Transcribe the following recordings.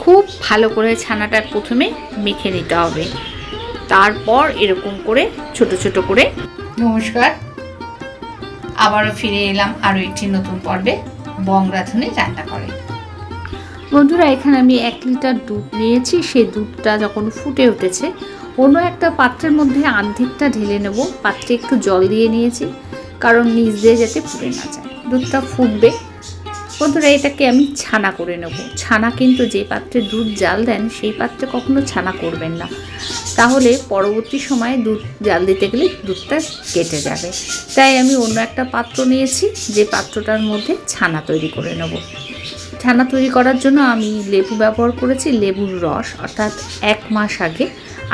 খুব ভালো করে ছানাটা প্রথমে মেখে নিতে হবে, তারপর এরকম করে ছোট ছোট করে। নমস্কার, আবারও ফিরে এলাম আরও একটি নতুন পর্বে বং রাঁধুনি রান্না করে। বন্ধুরা, এখানে আমি 1 লিটার দুধ নিয়েছি। সেই দুধটা যখন ফুটে উঠেছে অন্য একটা পাত্রের মধ্যে অর্ধেকটা ঢেলে নেব। পাত্রে একটু জল দিয়ে নিয়েছি, কারণ নিচ দিয়ে যাতে পুড়ে না যায়। দুধটা ফুটবে বন্ধুরা, এটাকে আমি ছানা করে নেব। ছানা কিন্তু যে পাত্রে দুধ জাল দেন সেই পাত্রে কখনো ছানা করবেন না, তাহলে পরবর্তী সময়ে দুধ জাল দিতে গেলে দুধটা কেটে যাবে। তাই আমি অন্য একটা পাত্র নিয়েছি, যে পাত্রটার মধ্যে ছানা তৈরি করে নেব। ছানা তৈরি করার জন্য আমি লেবু ব্যবহার করেছি, লেবুর রস। অর্থাৎ 1 মাস আগে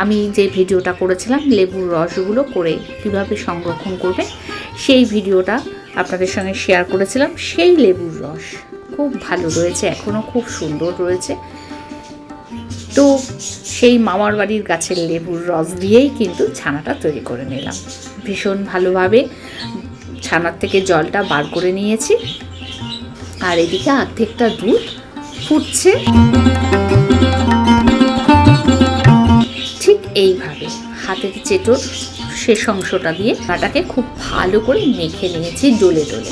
আমি যে ভিডিওটা করেছিলাম লেবুর রসগুলো করে কীভাবে সংরক্ষণ করবে, সেই ভিডিওটা আপনাদের সঙ্গে শেয়ার করেছিলাম। সেই লেবুর রস খুব ভালো রয়েছে, এখনও খুব সুন্দর রয়েছে। তো সেই মামার বাড়ির গাছের লেবুর রস দিয়েই কিন্তু ছানাটা তৈরি করে নিলাম। ভীষণ ভালোভাবে ছানার থেকে জলটা বার করে নিয়েছি। আর এদিকে অর্ধেকটা দুধ ফুটছে। ঠিক এইভাবে হাতের চেটোর শেষ অংশটা দিয়ে ছানাটাকে খুব ভালো করে মেখে নিয়েছি ডলে ডলে।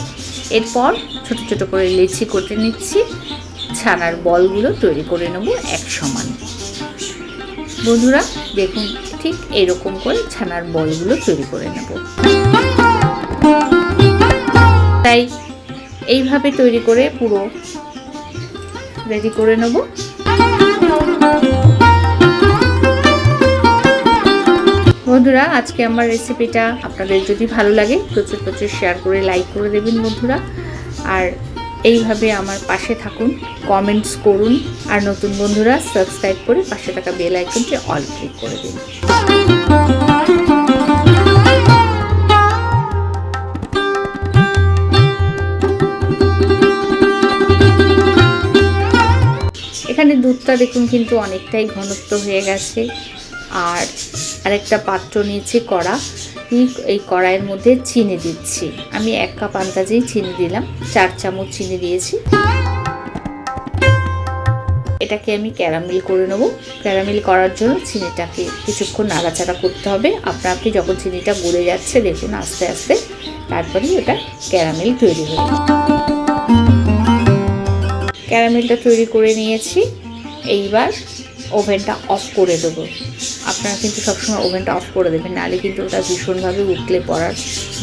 এরপর ছোট ছোট করে লেচি করে নিচ্ছি। ছানার বলগুলো তৈরি করে নেব এক সমান। বন্ধুরা দেখুন, ঠিক এরকম করে ছানার বলগুলো তৈরি করে নেব। তাই এইভাবে তৈরি করে পুরো রেডি করে নেব। বন্ধুরা, আজকে আমার রেসিপিটা আপনাদের যদি ভালো লাগে প্রচুর প্রচুর শেয়ার করে লাইক করে দেবেন বন্ধুরা। আর এইভাবে আমার পাশে থাকুন, কমেন্টস করুন। আর নতুন বন্ধুরা সাবস্ক্রাইব করে পাশে থাকা বেল আইকনটি অল ক্লিক করে দিন। এখানে দুধটা দেখুন কিন্তু অনেকটাই ঘনত্ব হয়ে গেছে। আর আরেকটা পাত্র নিয়েছি, কড়া। এই কড়াইয়ের মধ্যে চিনি দিচ্ছি। আমি 1 কাপ আন্দাজেই চিনি দিলাম, 4 চামচ চিনি দিয়েছি। এটাকে আমি ক্যারামেল করে নেব। ক্যারামেল করার জন্য চিনিটাকে কিছুক্ষণ নাড়াচাড়া করতে হবে। আপনি যখন চিনিটা গলে যাচ্ছে দেখুন আস্তে আস্তে, তারপরে এটা ক্যারামেল তৈরি হবে। ক্যারামেলটা তৈরি করে নিয়েছি। এইবার ওভেনটা অফ করে দেবো। আপনারা কিন্তু সবসময় ওভেনটা অফ করে দেবেন, নাহলে কিন্তু ওটা ভীষণভাবে উতলে পড়ার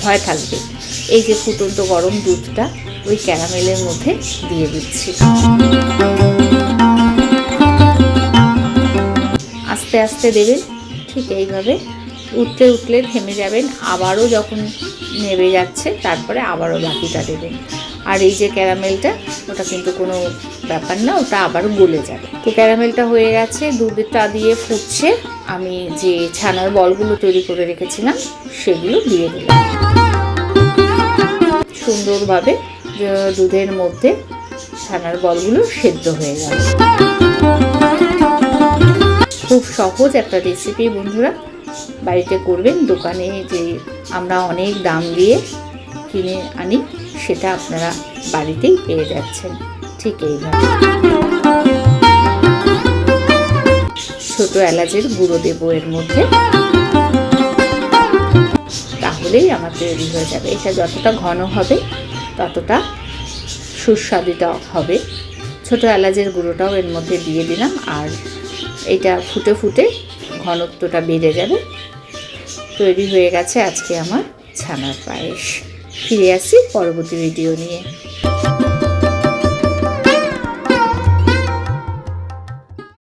ভয় থাকবে। এই যে ফুটন্ত গরম দুধটা ওই ক্যারামেলের মধ্যে দিয়ে দিচ্ছি। আস্তে আস্তে দেবেন, ঠিক এইভাবে উতলে উতলে থেমে যাবেন। আবারও যখন নেমে যাচ্ছে তারপরে আবারও বাকিটা দেবেন। আর এই যে ক্যারামেলটা, ওটা কিন্তু কোনো ব্যাপার না, ওটা আবার গলে যাবে। তো ক্যারামেলটা হয়ে গেছে, দুধটা দিয়ে ফুটছে। আমি যে ছানার বলগুলো তৈরি করে রেখেছিলাম সেগুলো দিয়ে দিলাম। সুন্দরভাবে দুধের মধ্যে ছানার বলগুলো সেদ্ধ হয়ে গেল। খুব সহজ একটা রেসিপি বন্ধুরা, বাড়িতে করবেন। দোকানে যে আমরা অনেক দাম দিয়ে কিনে আনি, সেটা আপনারা বাড়িতেই পেয়ে যাচ্ছেন। ঠিক এইভাবে ছোট এলাচের গুঁড়ো দেবো এর মধ্যে, তাহলেই আমার তৈরি হয়ে যাবে। এটা যতটা ঘন হবে ততটা সুস্বাদুটা হবে। ছোট এলাচের গুঁড়োটাও এর মধ্যে দিয়ে দিলাম। আর এটা ফুটে ফুটে ঘনত্বটা বেড়ে যাবে। তৈরি হয়ে গেছে আজকে আমার ছানার পায়েস। ফিরে আসি পরবর্তী ভিডিও নিয়ে।